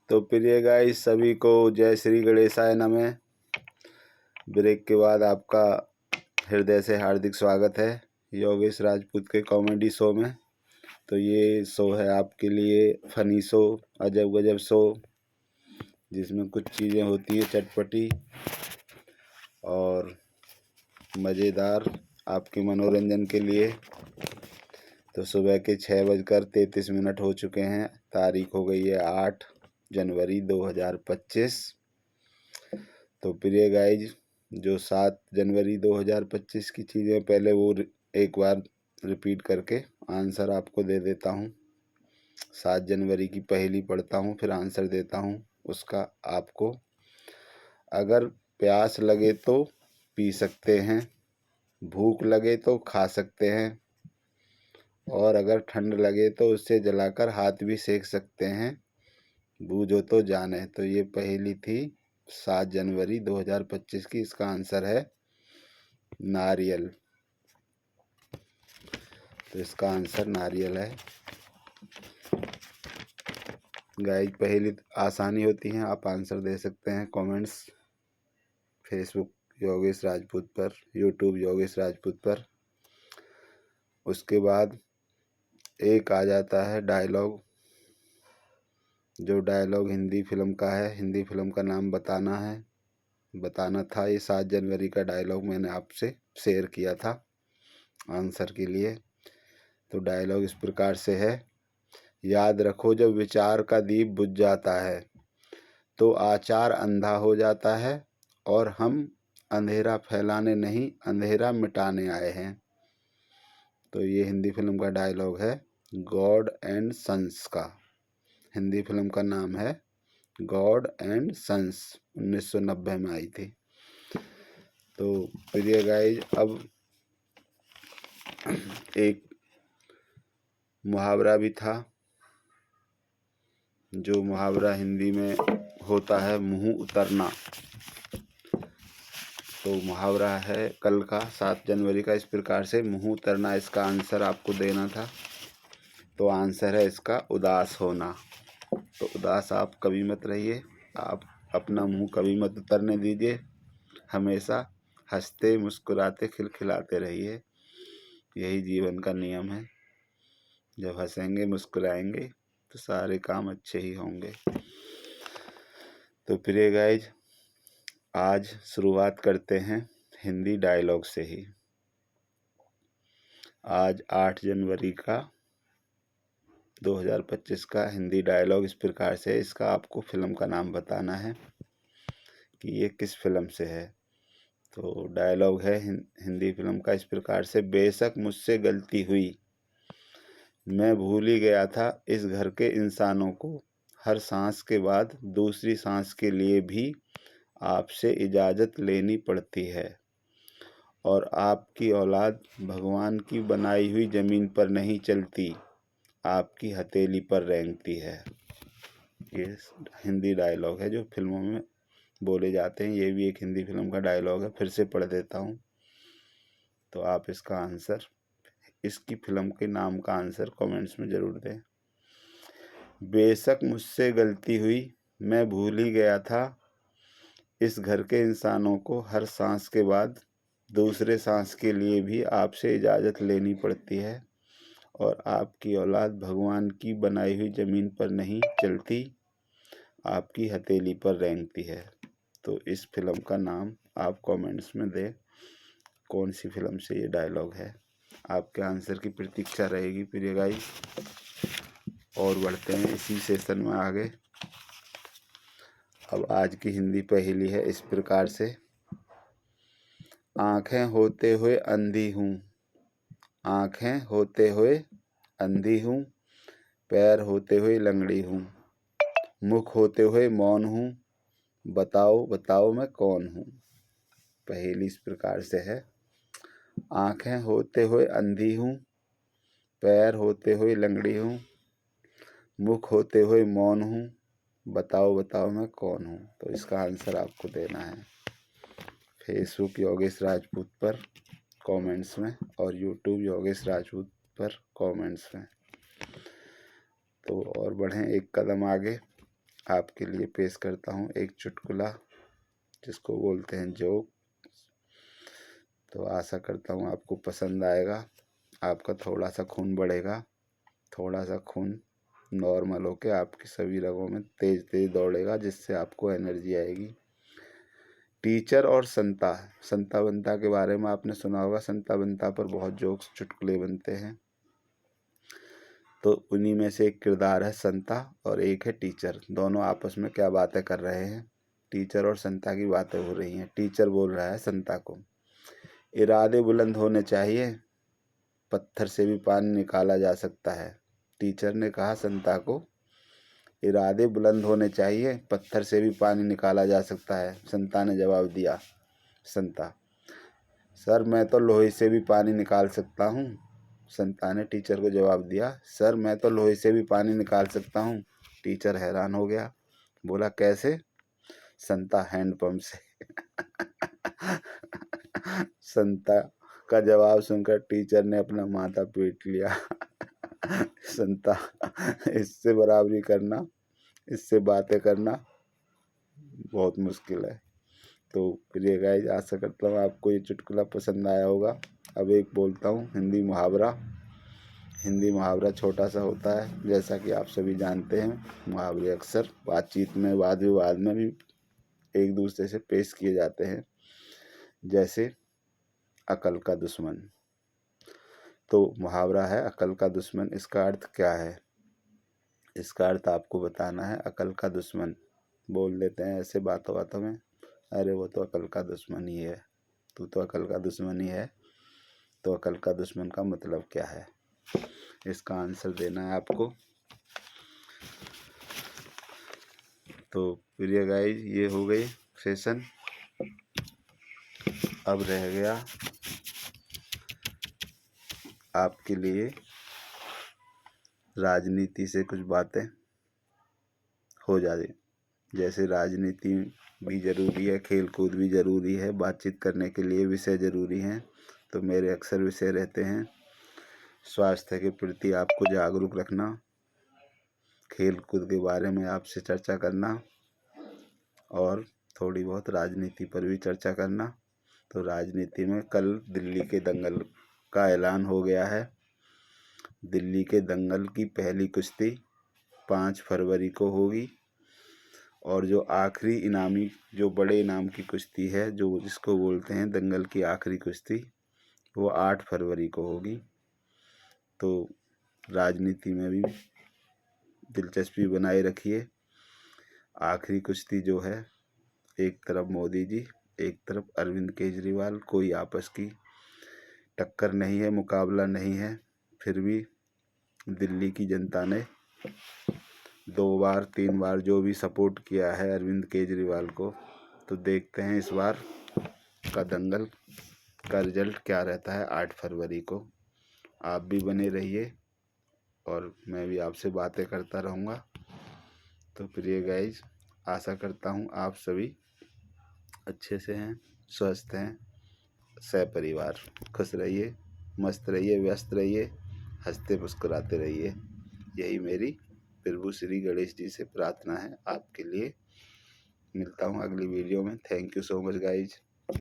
तो प्रिय गाइस, सभी को जय श्री गणेशाय नमः। ब्रेक के बाद आपका हृदय से हार्दिक स्वागत है योगेश राजपूत के कॉमेडी शो में। तो ये शो है आपके लिए फनी शो, अजब गजब शो, जिसमें कुछ चीज़ें होती हैं चटपटी और मज़ेदार आपके मनोरंजन के लिए। तो सुबह के 6:33 हो चुके हैं। तारीख हो गई है 8 जनवरी 2025। तो प्रिय गाइज, जो 7 जनवरी 2025 की चीज़ें पहले वो एक बार रिपीट करके आंसर आपको दे देता हूँ। 7 जनवरी की पहली पढ़ता हूँ, फिर आंसर देता हूँ उसका आपको। अगर प्यास लगे तो पी सकते हैं, भूख लगे तो खा सकते हैं, और अगर ठंड लगे तो उससे जलाकर हाथ भी सेक सकते हैं। बूझो तो जाने। तो ये पहली थी 7 जनवरी 2025 की। इसका आंसर है नारियल। तो इसका आंसर नारियल है। गाइस, पहली आसानी होती है, आप आंसर दे सकते हैं कमेंट्स फेसबुक योगेश राजपूत पर, यूट्यूब योगेश राजपूत पर। उसके बाद एक आ जाता है डायलॉग। जो डायलॉग हिंदी फिल्म का है, हिंदी फिल्म का नाम बताना था। ये 7 जनवरी का डायलॉग मैंने आपसे शेयर किया था आंसर के लिए। तो डायलॉग इस प्रकार से है। याद रखो, जब विचार का दीप बुझ जाता है तो आचार अंधा हो जाता है, और हम अंधेरा फैलाने नहीं, अंधेरा मिटाने आए हैं। तो ये हिंदी फिल्म का डायलॉग है गॉड एंड सन्स का। हिंदी फिल्म का नाम है गॉड एंड सन्स, 1990 में आई थी। तो प्रिय गाइज, अब एक मुहावरा भी था, जो मुहावरा हिंदी में होता है मुंह उतरना। तो मुहावरा है कल का 7 जनवरी का, इस प्रकार से मुंह उतरना। इसका आंसर आपको देना था। तो आंसर है इसका उदास होना। तो उदास आप कभी मत रहिए, आप अपना मुंह कभी मत उतरने दीजिए। हमेशा हंसते मुस्कुराते खिलखिलाते रहिए। यही जीवन का नियम है। जब हंसेंगे मुस्कुराएंगे तो सारे काम अच्छे ही होंगे। तो प्रिय गाइज, आज शुरुआत करते हैं हिंदी डायलॉग से ही। आज 8 जनवरी का 2025 का हिंदी डायलॉग इस प्रकार से है। इसका आपको फिल्म का नाम बताना है कि ये किस फिल्म से है। तो डायलॉग है हिंदी फिल्म का इस प्रकार से। बेशक मुझसे गलती हुई, मैं भूल ही गया था इस घर के इंसानों को। हर सांस के बाद दूसरी सांस के लिए भी आपसे इजाज़त लेनी पड़ती है, और आपकी औलाद भगवान की बनाई हुई ज़मीन पर नहीं चलती, आपकी हथेली पर रेंगती है। ये हिंदी डायलॉग है जो फिल्मों में बोले जाते हैं। ये भी एक हिंदी फिल्म का डायलॉग है। फिर से पढ़ देता हूँ, तो आप इसका आंसर, इसकी फिल्म के नाम का आंसर कमेंट्स में ज़रूर दें। बेशक मुझसे गलती हुई, मैं भूल ही गया था इस घर के इंसानों को। हर सांस के बाद दूसरे सांस के लिए भी आपसे इजाज़त लेनी पड़ती है, और आपकी औलाद भगवान की बनाई हुई ज़मीन पर नहीं चलती, आपकी हथेली पर रेंगती है। तो इस फिल्म का नाम आप कमेंट्स में दें, कौन सी फिल्म से ये डायलॉग है। आपके आंसर की प्रतीक्षा रहेगी प्रिय गाइस। और बढ़ते हैं इसी सेशन में आगे। अब आज की हिंदी पहेली है इस प्रकार से। आँखें होते हुए अंधी हूँ, आँखें होते हुए अंधी हूँ, पैर होते हुए लंगड़ी हूँ, मुख होते हुए मौन हूँ, बताओ बताओ मैं कौन हूँ। पहेली इस प्रकार से है। आँखें होते हुए अंधी हूँ, पैर होते हुए लंगड़ी हूँ, मुख होते हुए मौन हूँ, बताओ बताओ मैं कौन हूँ। तो इसका आंसर आपको देना है फेसबुक योगेश राजपूत पर कमेंट्स में, और यूट्यूब योगेश राजपूत पर कमेंट्स में। तो और बढ़ें एक कदम आगे। आपके लिए पेश करता हूँ एक चुटकुला, जिसको बोलते हैं जोक। तो आशा करता हूँ आपको पसंद आएगा, आपका थोड़ा सा खून बढ़ेगा, थोड़ा सा खून नॉर्मल होके आपकी सभी रगों में तेज तेज दौड़ेगा, जिससे आपको एनर्जी आएगी। टीचर और संता। संता बंता के बारे में आपने सुना होगा। संता बंता पर बहुत जोक्स चुटकुले बनते हैं। तो उन्हीं में से एक किरदार है संता और एक है टीचर। दोनों आपस में क्या बातें कर रहे हैं, टीचर और संता की बातें हो रही हैं। टीचर बोल रहा है संता को, इरादे बुलंद होने चाहिए, पत्थर से भी पानी निकाला जा सकता है। टीचर ने कहा संता को, इरादे बुलंद होने चाहिए, पत्थर से भी पानी निकाला जा सकता है। संता ने जवाब दिया, संता, सर मैं तो लोहे से भी पानी निकाल सकता हूँ। संता ने टीचर को जवाब दिया, सर मैं तो लोहे से भी पानी निकाल सकता हूँ। टीचर हैरान हो गया, बोला कैसे? संता, हैंडपंप से। संता का जवाब सुनकर टीचर ने अपना माथा पीट लिया। संता, इससे बराबरी करना, इससे बातें करना बहुत मुश्किल है। तो प्रिय गाइस, आशा करता हूँ आपको ये चुटकुला पसंद आया होगा। अब एक बोलता हूँ हिंदी मुहावरा। हिंदी मुहावरा छोटा सा होता है, जैसा कि आप सभी जानते हैं। मुहावरे अक्सर बातचीत में, वाद विवाद में भी एक दूसरे से पेश किए जाते हैं। जैसे अकल का दुश्मन। तो मुहावरा है अकल का दुश्मन। इसका अर्थ क्या है? इसका अर्थ आपको बताना है। अकल का दुश्मन बोल देते हैं ऐसे बातों बातों में, अरे वो तो अकल का दुश्मन ही है, तू तो अकल का दुश्मन ही है। तो अकल का दुश्मन का मतलब क्या है, इसका आंसर देना है आपको। तो प्रिय गाइस, ये हो गई सेशन। अब रह गया आपके लिए राजनीति से कुछ बातें हो जाए। जैसे राजनीति भी ज़रूरी है, खेल कूद भी ज़रूरी है, बातचीत करने के लिए विषय ज़रूरी हैं। तो मेरे अक्सर विषय रहते हैं स्वास्थ्य के प्रति आपको जागरूक रखना, खेल कूद के बारे में आपसे चर्चा करना, और थोड़ी बहुत राजनीति पर भी चर्चा करना। तो राजनीति में कल दिल्ली के दंगल का ऐलान हो गया है। दिल्ली के दंगल की पहली कुश्ती 5 फरवरी को होगी, और जो आखिरी इनामी, जो बड़े इनाम की कुश्ती है, जो जिसको बोलते हैं दंगल की आखिरी कुश्ती, वो 8 फरवरी को होगी। तो राजनीति में भी दिलचस्पी बनाए रखिए। आखिरी कुश्ती जो है, एक तरफ मोदी जी, एक तरफ अरविंद केजरीवाल, कोई आपस की टक्कर नहीं है, मुकाबला नहीं है। फिर भी दिल्ली की जनता ने 2 बार 3 बार जो भी सपोर्ट किया है अरविंद केजरीवाल को। तो देखते हैं इस बार का दंगल का रिजल्ट क्या रहता है 8 फरवरी को। आप भी बने रहिए और मैं भी आपसे बातें करता रहूँगा। तो प्रिय गाइज, आशा करता हूँ आप सभी अच्छे से हैं, स्वस्थ हैं, सपरिवार खुश रहिए, मस्त रहिए, व्यस्त रहिए, हंसते मुस्कुराते रहिए। यही मेरी प्रभु श्री गणेश जी से प्रार्थना है आपके लिए। मिलता हूँ अगली वीडियो में। Thank you so much guys.